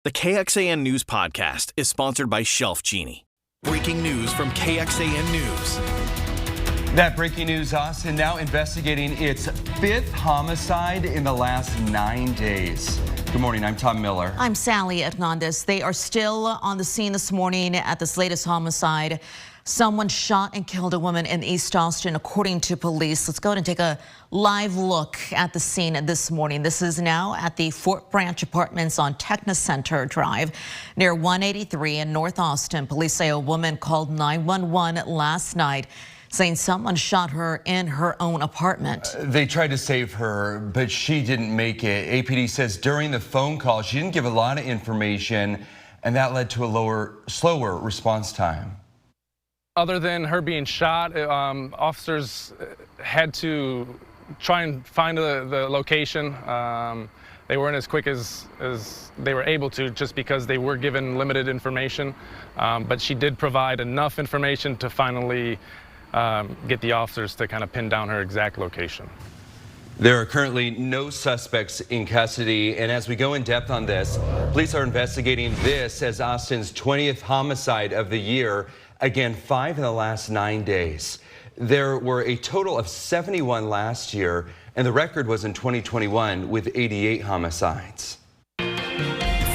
The KXAN News Podcast is sponsored by Shelf Genie. Breaking news from KXAN News. That breaking news, Austin now investigating its 5th homicide in the last 9 days. Good morning, I'm Tom Miller. I'm Sally Hernandez. They are still on the scene this morning at this latest homicide. Someone shot and killed a woman in East Austin, according to police. Let's go ahead and take a live look at the scene this morning. This is now at the Fort Branch Apartments on Techna Center Drive near 183 in North Austin. Police say a woman called 911 last night saying someone shot her in her own apartment. They tried to save her, but she didn't make it. APD says during the phone call, she didn't give a lot of information, and that led to a slower response time. Other than her being shot, officers had to try and find the location. They weren't as quick as they were able to, just because they were given limited information. But she did provide enough information to finally get the officers to kind of pin down her exact location. There are currently no suspects in custody, and as we go in depth on this, police are investigating this as Austin's 20th homicide of the year. Again, 5 in the last 9 days. There were a total of 71 last year, and the record was in 2021 with 88 homicides.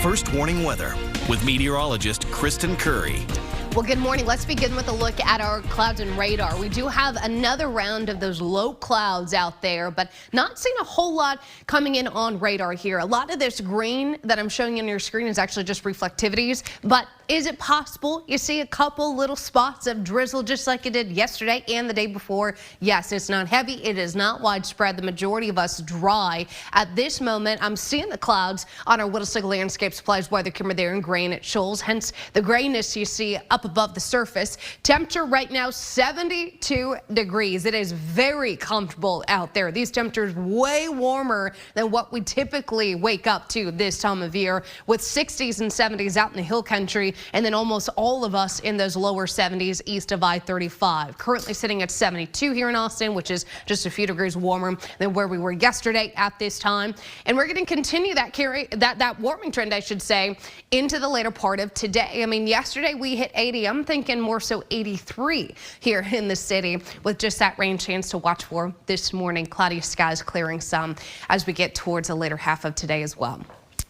First warning weather with meteorologist Kristen Curry. Well, good morning. Let's begin with a look at our clouds and radar. We do have another round of those low clouds out there, but not seeing a whole lot coming in on radar here. A lot of this green that I'm showing you on your screen is actually just reflectivities, but is it possible you see a couple little spots of drizzle just like it did yesterday and the day before? Yes, it's not heavy. It is not widespread. The majority of us dry. At this moment, I'm seeing the clouds on our Whittlesey Landscape Supplies weather camera there in Granite Shoals, hence the grayness you see up above the surface. Temperature right now 72 degrees. It is very comfortable out there. These temperatures way warmer than what we typically wake up to this time of year, with 60s and 70s out in the hill country, and then almost all of us in those lower 70s east of I-35. Currently sitting at 72 here in Austin, which is just a few degrees warmer than where we were yesterday at this time. And we're going to continue that warming trend, I should say, into the later part of today. I mean, yesterday we hit 80. I'm thinking more so 83 here in the city, with just that rain chance to watch for this morning. Cloudy skies clearing some as we get towards the later half of today as well.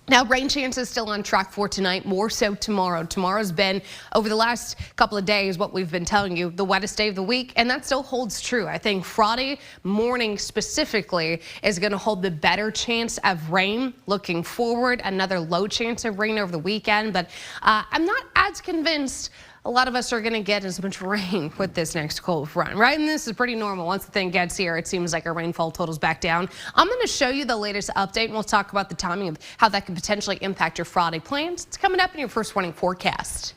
Now, rain chances still on track for tonight, more so tomorrow. Tomorrow's been, over the last couple of days, what we've been telling you, the wettest day of the week, and that still holds true. I think Friday morning specifically is going to hold the better chance of rain. Looking forward, another low chance of rain over the weekend, but I'm not as convinced a lot of us are going to get as much rain with this next cold front, right? And this is pretty normal. Once the thing gets here, it seems like our rainfall totals back down. I'm going to show you the latest update, and we'll talk about the timing of how that could potentially impact your Friday plans. It's coming up in your first warning forecast.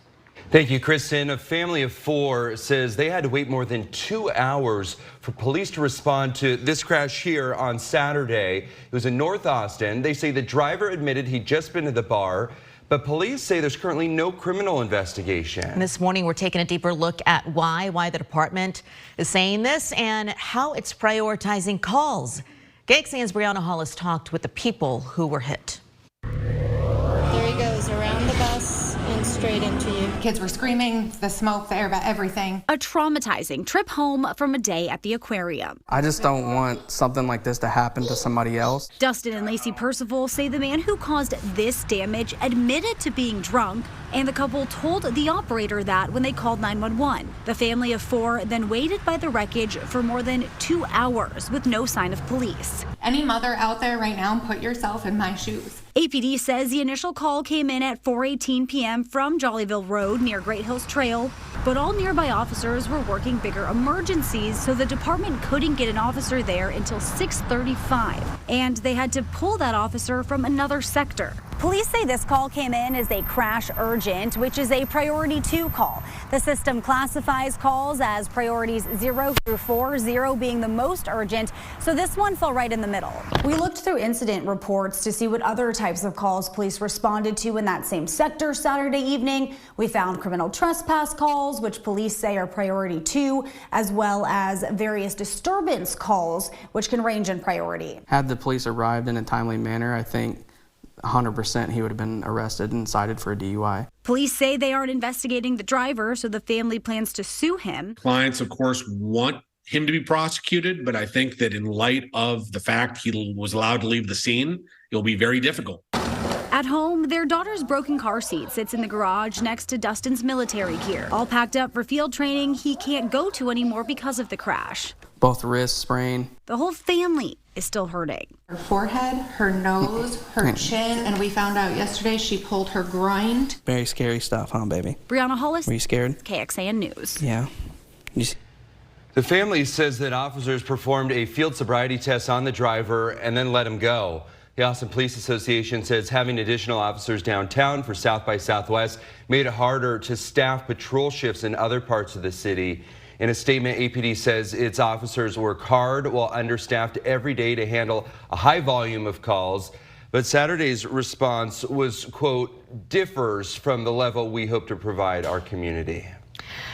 Thank you, Kristen. A family of 4 says they had to wait more than 2 hours for police to respond to this crash here on Saturday. It was in North Austin. They say the driver admitted he'd just been to the bar, but police say there's currently no criminal investigation. And this morning, we're taking a deeper look at why the department is saying this and how it's prioritizing calls. KXAN's Brianna Hollis talked with the people who were hit. There he goes, around the bus and straight into you. Kids were screaming, the smoke, the air, about everything. A traumatizing trip home from a day at the aquarium. I just don't want something like this to happen to somebody else. Dustin and Lacey Percival say the man who caused this damage admitted to being drunk, and the couple told the operator that when they called 911. The family of 4 then waited by the wreckage for more than 2 hours with no sign of police. Any mother out there right now, put yourself in my shoes. APD says the initial call came in at 4:18 p.m. from Jollyville Road near Great Hills Trail, but all nearby officers were working bigger emergencies, so the department couldn't get an officer there until 6:35, and they had to pull that officer from another sector. Police say this call came in as a crash urgent, which is a priority 2 call. The system classifies calls as priorities 0 through 4, 0 being the most urgent, so this one fell right in the middle. We looked through incident reports to see what other types of calls police responded to in that same sector Saturday evening. We found criminal trespass calls, which police say are priority 2, as well as various disturbance calls, which can range in priority. Had the police arrived in a timely manner, I think 100% he would have been arrested and cited for a DUI. Police say they aren't investigating the driver, so the family plans to sue him. Clients, of course, want him to be prosecuted, but I think that in light of the fact he was allowed to leave the scene, it'll be very difficult. At home, their daughter's broken car seat sits in the garage next to Dustin's military gear. All packed up for field training he can't go to anymore because of the crash. Both wrists sprained. The whole family is still hurting. Her forehead, her nose, her chin, and we found out yesterday she pulled her groin. Very scary stuff, huh, baby? Brianna Hollis. Were you scared? KXAN News. Yeah. The family says that officers performed a field sobriety test on the driver and then let him go. The Austin Police Association says having additional officers downtown for South by Southwest made it harder to staff patrol shifts in other parts of the city. In a statement, APD says its officers work hard while understaffed every day to handle a high volume of calls. But Saturday's response was, quote, differs from the level we hope to provide our community.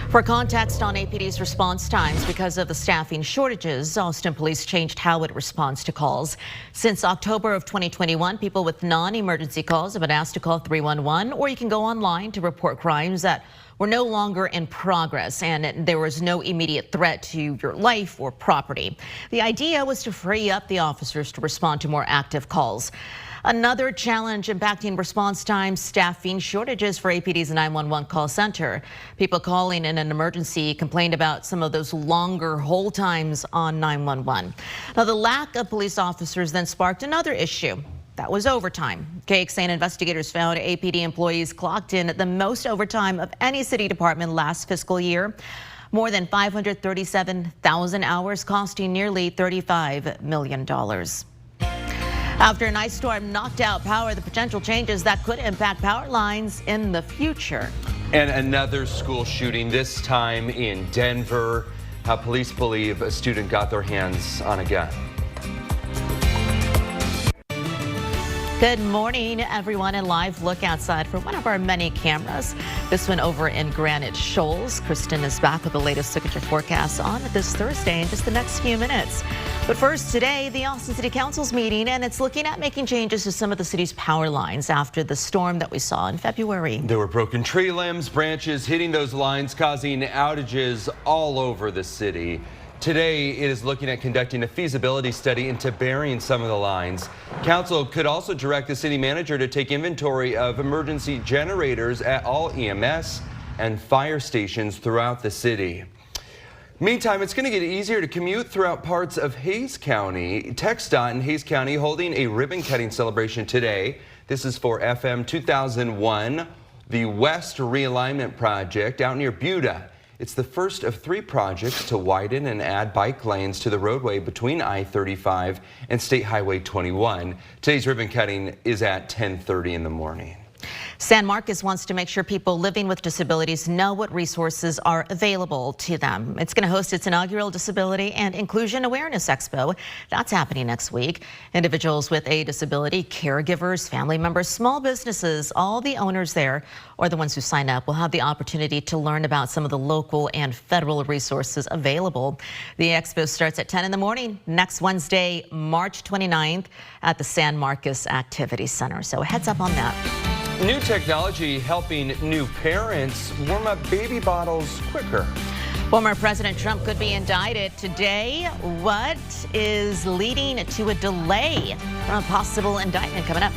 For context on APD's response times, because of the staffing shortages, Austin Police changed how it responds to calls. Since October of 2021, people with non-emergency calls have been asked to call 311, or you can go online to report crimes that were no longer in progress and there was no immediate threat to your life or property. The idea was to free up the officers to respond to more active calls. Another challenge impacting response times, staffing shortages for APD's 911 call center. People calling in an emergency complained about some of those longer hold times on 911. Now, the lack of police officers then sparked another issue. That was overtime. KXAN investigators found APD employees clocked in the most overtime of any city department last fiscal year. More than 537,000 hours, costing nearly $35 million. After an ice storm knocked out power, the potential changes that could impact power lines in the future. And another school shooting, this time in Denver. How police believe a student got their hands on a gun. Good morning, everyone. A live look outside from one of our many cameras. This one over in Granite Shoals. Kristen is back with the latest temperature forecast on this Thursday in just the next few minutes. But first, today, the Austin City Council's meeting, and it's looking at making changes to some of the city's power lines after the storm that we saw in February. There were broken tree limbs, branches hitting those lines, causing outages all over the city. Today, it is looking at conducting a feasibility study into burying some of the lines. Council could also direct the city manager to take inventory of emergency generators at all EMS and fire stations throughout the city. Meantime, it's going to get easier to commute throughout parts of Hays County. TxDOT in Hays County holding a ribbon cutting celebration today. This is for FM 2001, the West Realignment Project out near Buda. It's the first of 3 projects to widen and add bike lanes to the roadway between I-35 and State Highway 21. Today's ribbon cutting is at 10:30 in the morning. San Marcos wants to make sure people living with disabilities know what resources are available to them. It's going to host its inaugural Disability and Inclusion Awareness Expo. That's happening next week. Individuals with a disability, caregivers, family members, small businesses, all the owners there, or the ones who sign up, will have the opportunity to learn about some of the local and federal resources available. The expo starts at 10 in the morning next Wednesday, March 29th at the San Marcos Activity Center. So a heads up on that. New technology helping new parents warm up baby bottles quicker. Former President Trump could be indicted today. What is leading to a delay from a possible indictment? Coming up.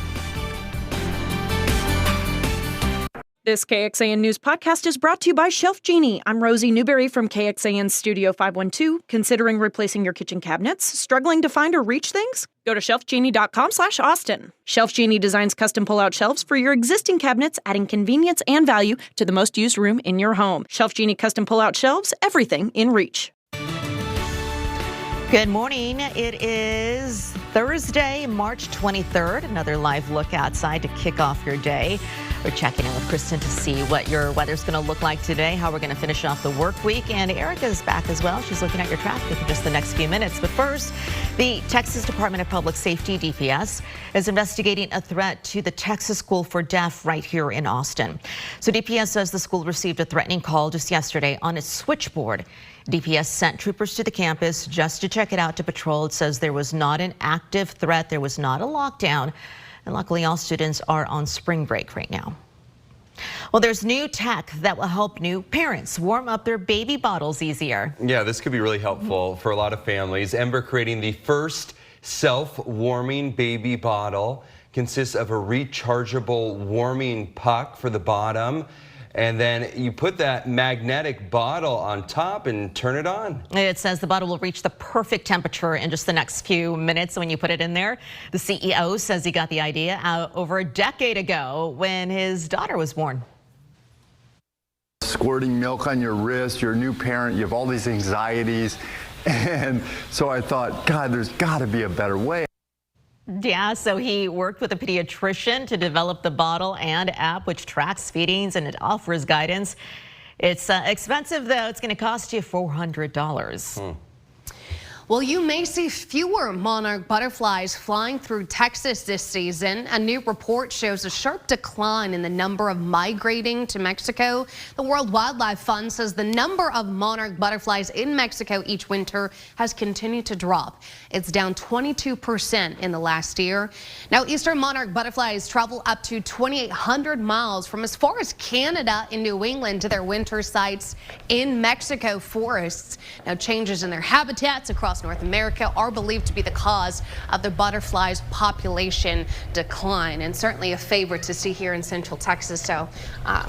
This KXAN News podcast is brought to you by Shelf Genie. I'm Rosie Newberry from KXAN Studio 512. Considering replacing your kitchen cabinets? Struggling to find or reach things? Go to shelfgenie.com/Austin. Shelf Genie designs custom pull-out shelves for your existing cabinets, adding convenience and value to the most used room in your home. Shelf Genie custom pull-out shelves, everything in reach. Good morning. It is Thursday, March 23rd. Another live look outside to kick off your day. We're checking in with Kristen to see what your weather's going to look like today, how we're going to finish off the work week. And Erica's back as well. She's looking at your traffic in just the next few minutes. But first, the Texas Department of Public Safety, DPS, is investigating a threat to the Texas School for Deaf right here in Austin. So DPS says the school received a threatening call just yesterday on its switchboard. DPS sent troopers to the campus just to check it out to patrol. It says there was not an active threat. There was not a lockdown. And luckily, all students are on spring break right now. Well, there's new tech that will help new parents warm up their baby bottles easier. Yeah, this could be really helpful for a lot of families. Ember creating the first self-warming baby bottle. Consists of a rechargeable warming puck for the bottom. And then you put that magnetic bottle on top and turn it on. It says the bottle will reach the perfect temperature in just the next few minutes when you put it in there. The CEO says he got the idea out over a decade ago when his daughter was born. Squirting milk on your wrist, you're a new parent, you have all these anxieties. And so I thought, God, there's got to be a better way. Yeah, so he worked with a pediatrician to develop the bottle and app which tracks feedings and it offers guidance. It's expensive though. It's going to cost you $400. Well, you may see fewer monarch butterflies flying through Texas this season. A new report shows a sharp decline in the number of migrating to Mexico. The World Wildlife Fund says the number of monarch butterflies in Mexico each winter has continued to drop. It's down 22% in the last year. Now, eastern monarch butterflies travel up to 2,800 miles from as far as Canada and New England to their winter sites in Mexico forests. Now, changes in their habitats across North America are believed to be the cause of the butterflies' population decline, and certainly a favorite to see here in Central Texas. So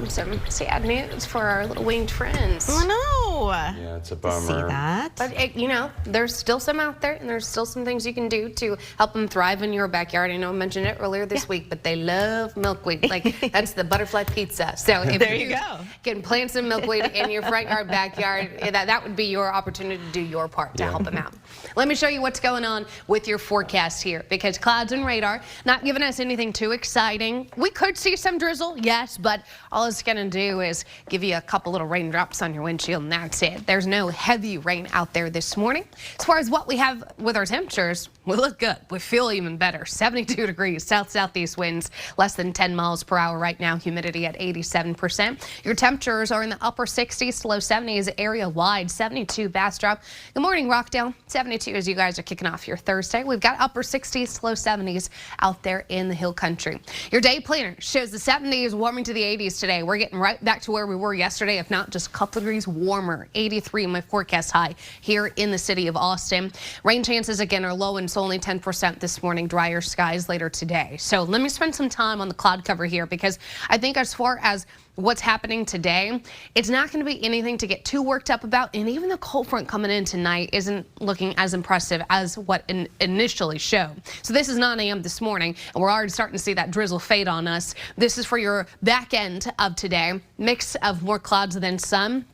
some sad news for our little winged friends. Oh no! Yeah, it's a bummer. See that? But you know, there's still some out there, and there's still some things you can do to help them thrive in your backyard. I know I mentioned it earlier this week, but they love milkweed. Like that's the butterfly pizza. So if there you go. Can plant some milkweed in your front yard, backyard. That would be your opportunity to do your part to help them out. Let me show you what's going on with your forecast here, because clouds and radar not giving us anything too exciting. We could see some drizzle, yes, but all it's going to do is give you a couple little raindrops on your windshield, and that's it. There's no heavy rain out there this morning. As far as what we have with our temperatures, we look good. We feel even better. 72 degrees, south-southeast winds, less than 10 miles per hour right now, humidity at 87%. Your temperatures are in the upper 60s to low 70s area-wide, 72 Bastrop. Good morning, Rockdale. 72 as you guys are kicking off your Thursday. We've got upper 60s to low 70s out there in the hill country. Your day planner shows the 70s warming to the 80s today. We're getting right back to where we were yesterday, if not just a couple degrees warmer. 83 my forecast high here in the city of Austin. Rain chances again are low, and it's only 10% this morning. Drier skies later today. So let me spend some time on the cloud cover here, because I think as far as what's happening today, it's not going to be anything to get too worked up about, and even the cold front coming in tonight isn't looking as impressive as what initially showed. So this is 9 a.m. this morning, and we're already starting to see that drizzle fade on us. This is for your back end of today. Mix of more clouds than sun.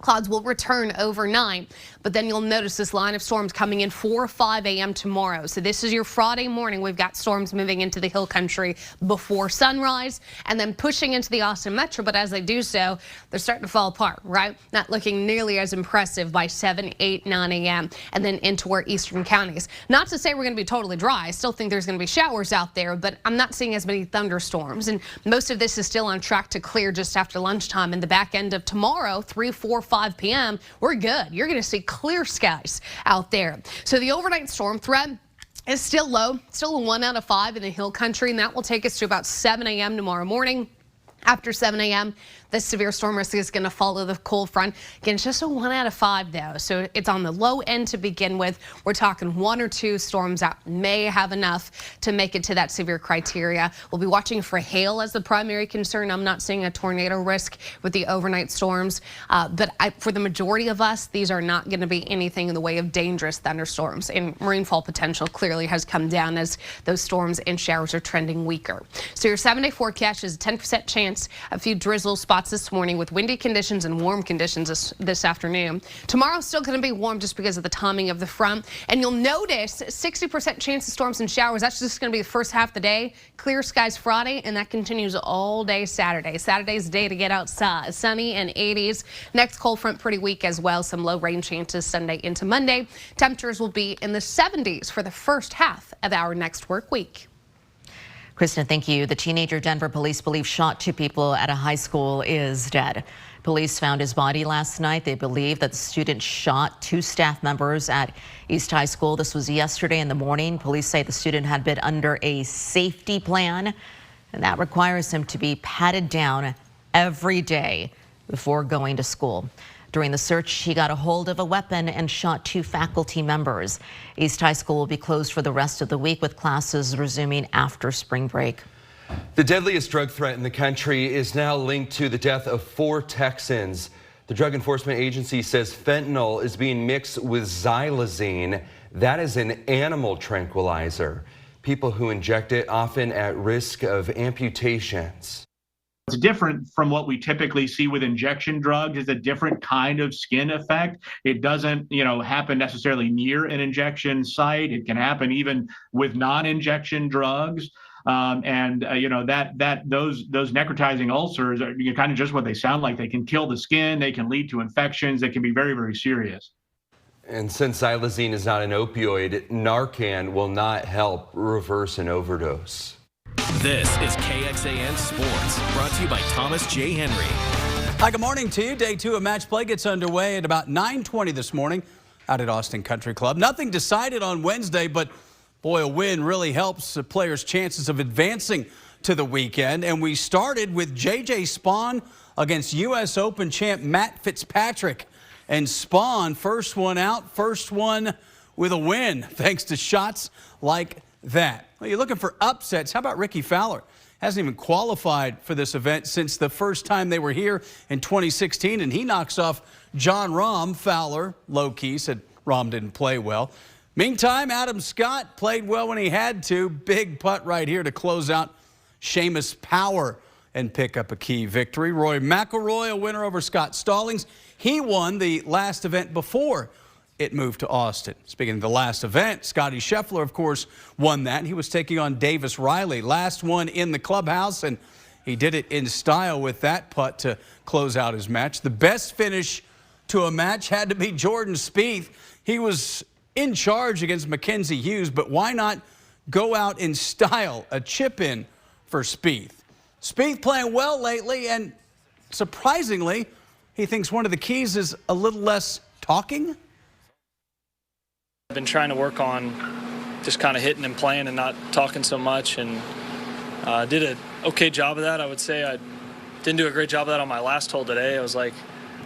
Clouds will return overnight, but then you'll notice this line of storms coming in 4 or 5 a.m. tomorrow. So this is your Friday morning. We've got storms moving into the hill country before sunrise and then pushing into the Austin metro. But as they do so, they're starting to fall apart, right? Not looking nearly as impressive by 7, 8, 9 a.m. and then into our eastern counties. Not to say we're going to be totally dry. I still think there's going to be showers out there, but I'm not seeing as many thunderstorms. And most of this is still on track to clear just after lunchtime. In the back end of tomorrow, 3, 4, 5 p.m., we're good. You're going to see clear skies out there. So the overnight storm threat is still low, still a 1 out of 5 in the hill country, and that will take us to about 7 a.m. tomorrow morning. After 7 a.m., the severe storm risk is going to follow the cold front. Again, it's just a 1 out of 5, though, so it's on the low end to begin with. We're talking 1 or 2 storms out may have enough to make it to that severe criteria. We'll be watching for hail as the primary concern. I'm not seeing a tornado risk with the overnight storms, but for the majority of us, these are not going to be anything in the way of dangerous thunderstorms. And rainfall potential clearly has come down as those storms and showers are trending weaker. So your 7-day forecast is a 10% chance, a few drizzle spots this morning with windy conditions and warm conditions this afternoon. Tomorrow's still going to be warm just because of the timing of the front. And you'll notice 60% chance of storms and showers. That's just going to be the first half of the day. Clear skies Friday, and that continues all day Saturday. Saturday's the day to get outside. Sunny and 80s. Next cold front pretty weak as well. Some low rain chances Sunday into Monday. Temperatures will be in the 70s for the first half of our next work week. Kristen, thank you. The teenager Denver police believe shot 2 people at a high school is dead. Police found his body last night. They believe that the student shot 2 staff members at East High School. This was yesterday in the morning. Police say the student had been under a safety plan, and that requires him to be patted down every day before going to school. During the search, he got a hold of a weapon and shot 2 faculty members. East High School will be closed for the rest of the week, with classes resuming after spring break. The deadliest drug threat in the country is now linked to the death of 4 Texans. The Drug Enforcement Agency says fentanyl is being mixed with xylazine. That is an animal tranquilizer. People who inject it often at risk of amputations. It's different from what we typically see with injection drugs. It's a different kind of skin effect. It doesn't, happen necessarily near an injection site. It can happen even with non-injection drugs. Those necrotizing ulcers are kind of just what they sound like. They can kill the skin. They can lead to infections that can be very, very serious. And since xylazine is not an opioid, Narcan will not help reverse an overdose. This is KXAN Sports, brought to you by Thomas J. Henry. Hi, good morning to you. Day 2 of match play gets underway at about 9:20 this morning out at Austin Country Club. Nothing decided on Wednesday, but boy, a win really helps the players' chances of advancing to the weekend. And we started with J.J. Spahn against U.S. Open champ Matt Fitzpatrick. And Spahn, first one out, first one with a win, thanks to shots like that. Well, you're looking for upsets. How about Ricky Fowler? Hasn't even qualified for this event since the first time they were here in 2016, and he knocks off John Rahm. Fowler, low-key, said Rahm didn't play well. Meantime, Adam Scott played well when he had to. Big putt right here to close out Seamus Power and pick up a key victory. Rory McIlroy, a winner over Scott Stallings. He won the last event before it moved to Austin. Speaking of the last event, Scotty Scheffler, of course, won that. He was taking on Davis Riley. Last one in the clubhouse, and he did it in style with that putt to close out his match. The best finish to a match had to be Jordan Spieth. He was in charge against Mackenzie Hughes, but why not go out in style? A chip in for Spieth. Spieth playing well lately, and surprisingly, he thinks one of the keys is a little less talking. I've been trying to work on just kind of hitting and playing and not talking so much, and did an okay job of that. I would say I didn't do a great job of that on my last hole today. I was like,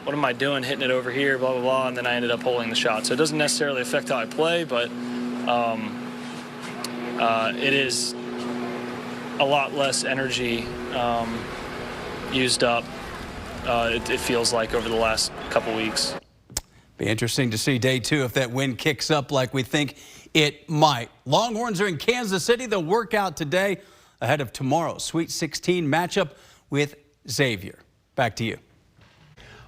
what am I doing hitting it over here, blah, blah, blah, and then I ended up holding the shot. So it doesn't necessarily affect how I play, but it is a lot less energy used up, it feels like, over the last couple weeks. Be interesting to see day 2 if that wind kicks up like we think it might. Longhorns are in Kansas City. They'll work out today ahead of tomorrow's Sweet 16 matchup with Xavier. Back to you.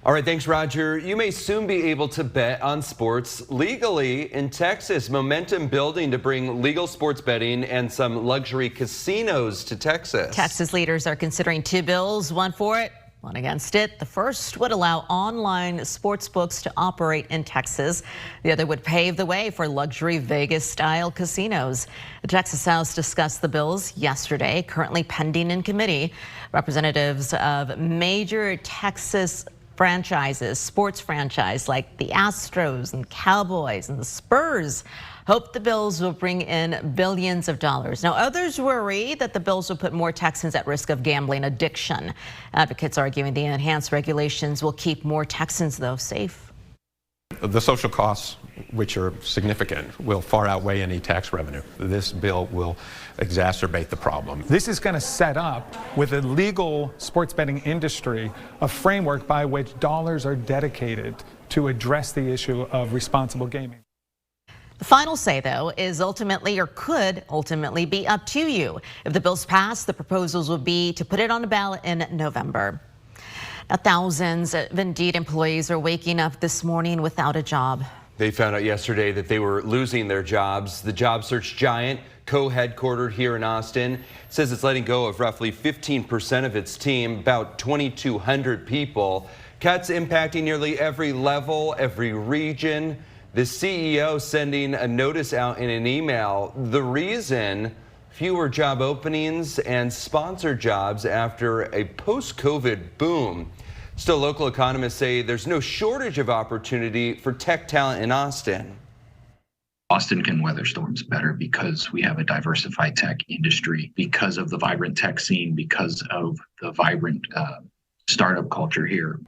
All right, thanks, Roger. You may soon be able to bet on sports legally in Texas. Momentum building to bring legal sports betting and some luxury casinos to Texas. Texas leaders are considering 2 bills, one for it, one against it. The first would allow online sports books to operate in Texas. The other would pave the way for luxury Vegas-style casinos. The Texas House discussed the bills yesterday, currently pending in committee. Representatives of major Texas franchises, sports franchise like the Astros and Cowboys and the Spurs, hope the bills will bring in billions of dollars. Now, others worry that the bills will put more Texans at risk of gambling addiction. Advocates arguing the enhanced regulations will keep more Texans, though, safe. The social costs, which are significant, will far outweigh any tax revenue. This bill will exacerbate the problem. This is going to set up, with a legal sports betting industry, a framework by which dollars are dedicated to address the issue of responsible gaming. The final say, though, is ultimately, or could ultimately, be up to you. If the bills pass, the proposals will be to put it on the ballot in November. Now, thousands of Indeed employees are waking up this morning without a job. They found out yesterday that they were losing their jobs. The job search giant, co-headquartered here in Austin, says it's letting go of roughly 15% of its team, about 2,200 people. Cuts impacting nearly every level, every region. The CEO sending a notice out in an email. The reason, fewer job openings and sponsored jobs after a post-COVID boom. Still, local economists say there's no shortage of opportunity for tech talent in Austin. Austin can weather storms better because we have a diversified tech industry, because of the vibrant tech scene, because of the vibrant startup culture here.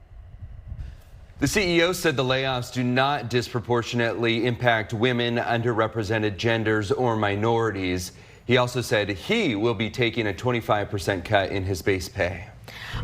The CEO said the layoffs do not disproportionately impact women, underrepresented genders, or minorities. He also said he will be taking a 25% cut in his base pay.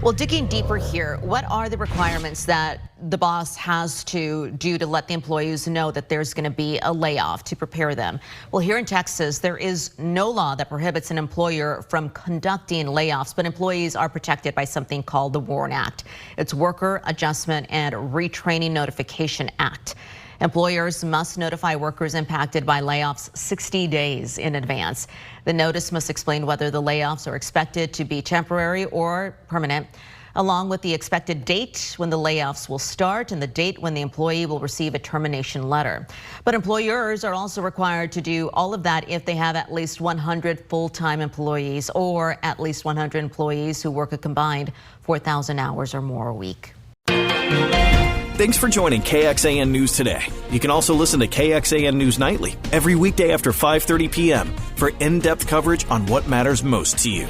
Well, digging deeper here, what are the requirements that the boss has to do to let the employees know that there's going to be a layoff to prepare them? Well, here in Texas, there is no law that prohibits an employer from conducting layoffs, but employees are protected by something called the WARN Act. It's Worker Adjustment and Retraining Notification Act. Employers must notify workers impacted by layoffs 60 days in advance. The notice must explain whether the layoffs are expected to be temporary or permanent, along with the expected date when the layoffs will start and the date when the employee will receive a termination letter. But employers are also required to do all of that if they have at least 100 full-time employees or at least 100 employees who work a combined 4,000 hours or more a week. Thanks for joining KXAN News today. You can also listen to KXAN News Nightly every weekday after 5:30 p.m. for in-depth coverage on what matters most to you.